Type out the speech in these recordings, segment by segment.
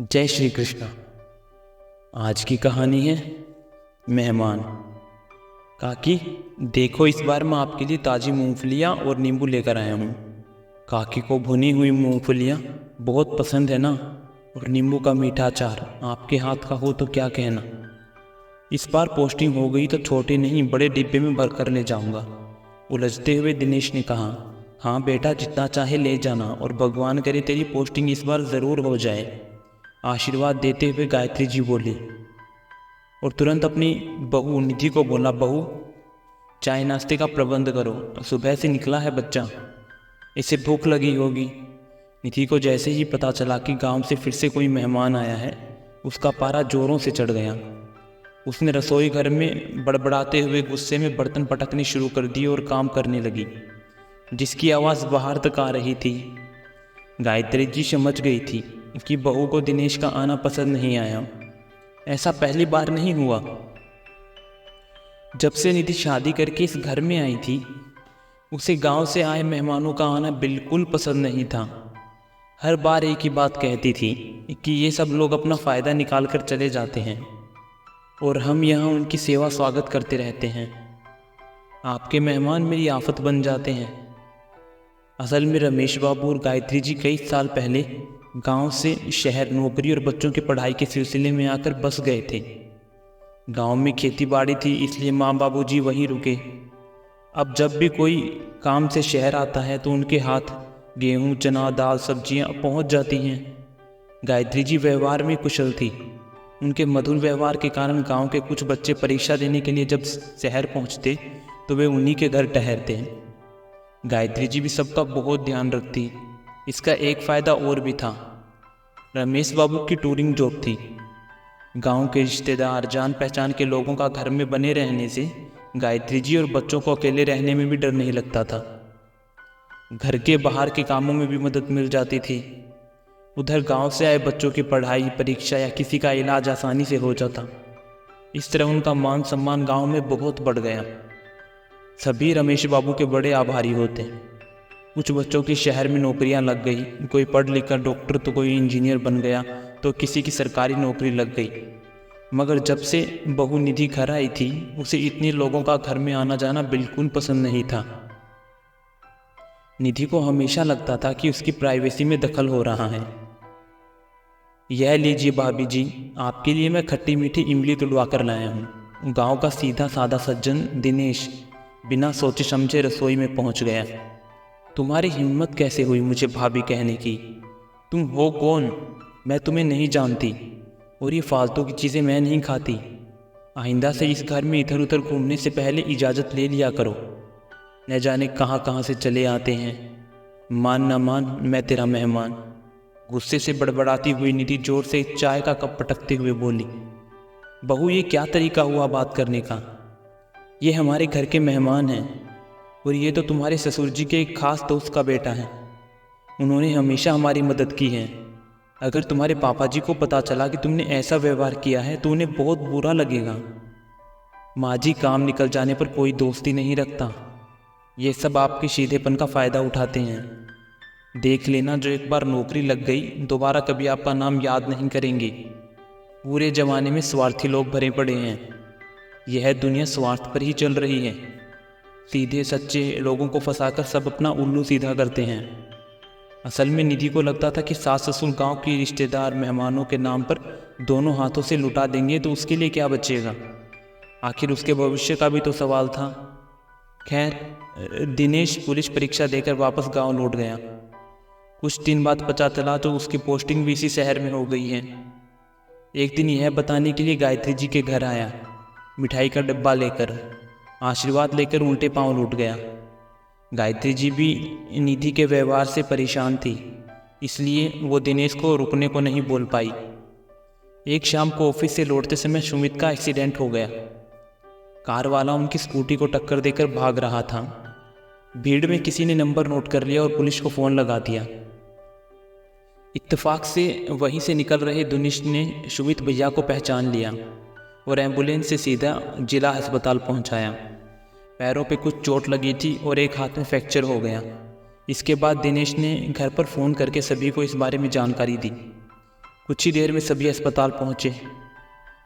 जय श्री कृष्ण। आज की कहानी है मेहमान। काकी, देखो इस बार मैं आपके लिए ताज़ी मूंगफलियाँ और नींबू लेकर आया हूँ। काकी को भुनी हुई मूंगफलियाँ बहुत पसंद है ना, और नींबू का मीठा अचार आपके हाथ का हो तो क्या कहना। इस बार पोस्टिंग हो गई तो छोटे नहीं बड़े डिब्बे में भर कर ले जाऊँगा। उलझते हुए दिनेश ने कहा, हाँ बेटा, जितना चाहे ले जाना, और भगवान करे तेरी पोस्टिंग इस बार ज़रूर हो जाए। आशीर्वाद देते हुए गायत्री जी बोली, और तुरंत अपनी बहू निधि को बोला, बहू चाय नाश्ते का प्रबंध करो, सुबह से निकला है बच्चा, इसे भूख लगी होगी। निधि को जैसे ही पता चला कि गांव से फिर से कोई मेहमान आया है, उसका पारा जोरों से चढ़ गया। उसने रसोई घर में बड़बड़ाते हुए गुस्से में बर्तन पटकने शुरू कर दिए और काम करने लगी, जिसकी आवाज़ बाहर तक आ रही थी। गायत्री जी समझ गई थी कि बहू को दिनेश का आना पसंद नहीं आया। ऐसा पहली बार नहीं हुआ। जब से निधि शादी करके इस घर में आई थी, उसे गांव से आए मेहमानों का आना बिल्कुल पसंद नहीं था। हर बार एक ही बात कहती थी कि ये सब लोग अपना फ़ायदा निकाल कर चले जाते हैं और हम यहाँ उनकी सेवा स्वागत करते रहते हैं। आपके मेहमान मेरी आफत बन जाते हैं। असल में रमेश बाबू और गायत्री जी कई साल पहले गांव से शहर नौकरी और बच्चों की पढ़ाई के सिलसिले में आकर बस गए थे। गांव में खेती बाड़ी थी, इसलिए माँ बाबू जी वहीं रुके। अब जब भी कोई काम से शहर आता है तो उनके हाथ गेहूं, चना, दाल, सब्जियां पहुंच जाती हैं। गायत्री जी व्यवहार में कुशल थी। उनके मधुर व्यवहार के कारण गांव के कुछ बच्चे परीक्षा देने के लिए जब शहर पहुंचते तो वे उन्हीं के घर ठहरते। गायत्री जी भी सबका बहुत ध्यान रखती। इसका एक फ़ायदा और भी था। रमेश बाबू की टूरिंग जॉब थी। गांव के रिश्तेदार, जान पहचान के लोगों का घर में बने रहने से गायत्री जी और बच्चों को अकेले रहने में भी डर नहीं लगता था। घर के बाहर के कामों में भी मदद मिल जाती थी। उधर गांव से आए बच्चों की पढ़ाई, परीक्षा या किसी का इलाज आसानी से हो जाता। इस तरह उनका मान सम्मान गांव में बहुत बढ़ गया। सभी रमेश बाबू के बड़े आभारी होते। कुछ बच्चों की शहर में नौकरियां लग गई। कोई पढ़ लिख कर डॉक्टर तो कोई इंजीनियर बन गया, तो किसी की सरकारी नौकरी लग गई। मगर जब से बहू निधि घर आई थी, उसे इतने लोगों का घर में आना जाना बिल्कुल पसंद नहीं था। निधि को हमेशा लगता था कि उसकी प्राइवेसी में दखल हो रहा है। यह लीजिए भाभी जी, आपके लिए मैं खट्टी मीठी इमली तुड़वा कर लाया हूँ। गाँव का सीधा साधा सज्जन दिनेश बिना सोचे समझे रसोई में पहुँच गया। तुम्हारी हिम्मत कैसे हुई मुझे भाभी कहने की? तुम हो कौन? मैं तुम्हें नहीं जानती, और ये फालतू की चीज़ें मैं नहीं खाती। आइंदा से इस घर में इधर उधर घूमने से पहले इजाज़त ले लिया करो। न जाने कहाँ कहाँ से चले आते हैं। मान ना मान, मैं तेरा मेहमान। गुस्से से बड़बड़ाती हुई निधि जोर से चाय का कप पटकते हुए बोली, बहू ये क्या तरीका हुआ बात करने का? ये हमारे घर के मेहमान हैं, और ये तो तुम्हारे ससुर जी के एक खास दोस्त का बेटा है। उन्होंने हमेशा हमारी मदद की है। अगर तुम्हारे पापा जी को पता चला कि तुमने ऐसा व्यवहार किया है तो उन्हें बहुत बुरा लगेगा। माँ जी काम निकल जाने पर कोई दोस्ती नहीं रखता। ये सब आपके सीधेपन का फ़ायदा उठाते हैं। देख लेना, जो एक बार नौकरी लग गई दोबारा कभी आपका नाम याद नहीं करेंगे। पूरे ज़माने में स्वार्थी लोग भरे पड़े हैं। यह दुनिया स्वार्थ पर ही चल रही है। सीधे सच्चे लोगों को फंसाकर सब अपना उल्लू सीधा करते हैं। असल में निधि को लगता था कि सास ससुर गांव की रिश्तेदार मेहमानों के नाम पर दोनों हाथों से लुटा देंगे तो उसके लिए क्या बचेगा। आखिर उसके भविष्य का भी तो सवाल था। खैर, दिनेश पुलिस परीक्षा देकर वापस गांव लौट गया। कुछ दिन बाद पता चला तो उसकी पोस्टिंग भी इसी शहर में हो गई है। एक दिन यह बताने के लिए गायत्री जी के घर आया, मिठाई का डब्बा लेकर। आशीर्वाद लेकर उल्टे पांव लौट गया। गायत्री जी भी निधि के व्यवहार से परेशान थी, इसलिए वो दिनेश को रुकने को नहीं बोल पाई। एक शाम को ऑफिस से लौटते समय सुमित का एक्सीडेंट हो गया। कार वाला उनकी स्कूटी को टक्कर देकर भाग रहा था। भीड़ में किसी ने नंबर नोट कर लिया और पुलिस को फ़ोन लगा दिया। इत्तेफाक से वहीं से निकल रहे दिनेश ने सुमित भैया को पहचान लिया और एम्बुलेंस से सीधा जिला अस्पताल पहुंचाया। पैरों पे कुछ चोट लगी थी और एक हाथ में फ्रैक्चर हो गया। इसके बाद दिनेश ने घर पर फ़ोन करके सभी को इस बारे में जानकारी दी। कुछ ही देर में सभी अस्पताल पहुंचे।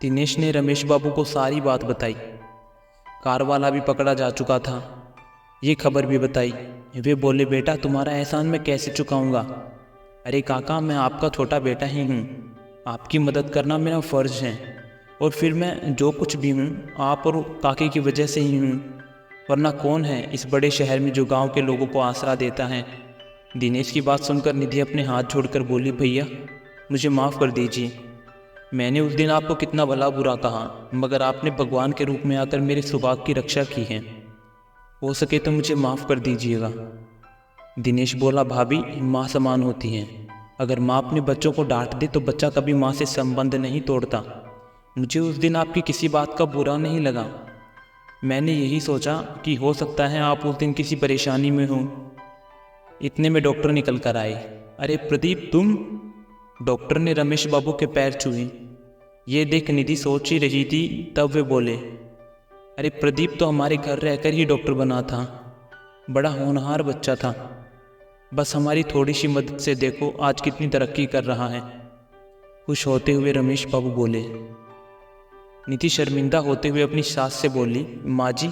दिनेश ने रमेश बाबू को सारी बात बताई। कार वाला भी पकड़ा जा चुका था, ये खबर भी बताई। वे बोले, बेटा तुम्हारा एहसान मैं कैसे चुकाऊंगा। अरे काका, मैं आपका छोटा बेटा ही हूँ, आपकी मदद करना मेरा फ़र्ज है। और फिर मैं जो कुछ भी हूँ आप और काके की वजह से ही हूँ, वरना कौन है इस बड़े शहर में जो गांव के लोगों को आसरा देता है। दिनेश की बात सुनकर निधि अपने हाथ जोड़कर बोली, भैया मुझे माफ़ कर दीजिए। मैंने उस दिन आपको कितना भला बुरा कहा, मगर आपने भगवान के रूप में आकर मेरे सौभाग्य की रक्षा की है। हो सके तो मुझे माफ़ कर दीजिएगा। दिनेश बोला, भाभी माँ समान होती हैं। अगर माँ अपने बच्चों को डांट दे तो बच्चा कभी माँ से संबंध नहीं तोड़ता। मुझे उस दिन आपकी किसी बात का बुरा नहीं लगा। मैंने यही सोचा कि हो सकता है आप उस दिन किसी परेशानी में हो। इतने में डॉक्टर निकल कर आए। अरे प्रदीप तुम? डॉक्टर ने रमेश बाबू के पैर छुए। ये देख निधि सोच ही रही थी, तब वे बोले, अरे प्रदीप तो हमारे घर रहकर ही डॉक्टर बना था, बड़ा होनहार बच्चा था। बस हमारी थोड़ी सी मदद से देखो आज कितनी तरक्की कर रहा है। खुश होते हुए रमेश बाबू बोले। निधि शर्मिंदा होते हुए अपनी सास से बोली, माँ जी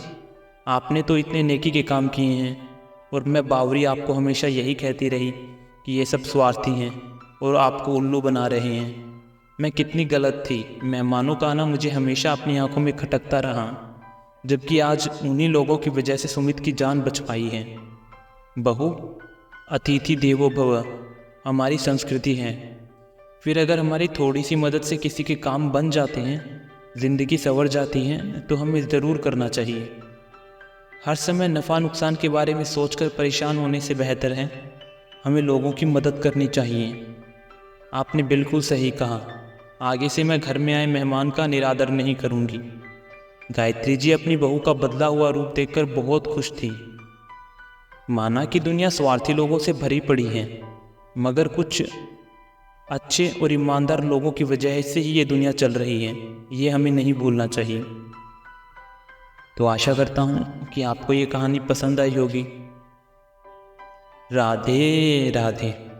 आपने तो इतने नेकी के काम किए हैं, और मैं बावरी आपको हमेशा यही कहती रही कि ये सब स्वार्थी हैं और आपको उल्लू बना रहे हैं। मैं कितनी गलत थी। मेहमानों का आना मुझे हमेशा अपनी आंखों में खटकता रहा, जबकि आज उन्हीं लोगों की वजह से सुमित की जान बच पाई है। बहू, अतिथि देवो भव हमारी संस्कृति है। फिर अगर हमारी थोड़ी सी मदद से किसी के काम बन जाते हैं, ज़िंदगी संवर जाती है, तो हमें ज़रूर करना चाहिए। हर समय नफ़ा नुकसान के बारे में सोचकर परेशान होने से बेहतर है हमें लोगों की मदद करनी चाहिए। आपने बिल्कुल सही कहा। आगे से मैं घर में आए मेहमान का निरादर नहीं करूंगी। गायत्री जी अपनी बहू का बदला हुआ रूप देखकर बहुत खुश थी। माना कि दुनिया स्वार्थी लोगों से भरी पड़ी है, मगर कुछ अच्छे और ईमानदार लोगों की वजह से ही ये दुनिया चल रही है, ये हमें नहीं भूलना चाहिए। तो आशा करता हूँ कि आपको ये कहानी पसंद आई होगी। राधे राधे।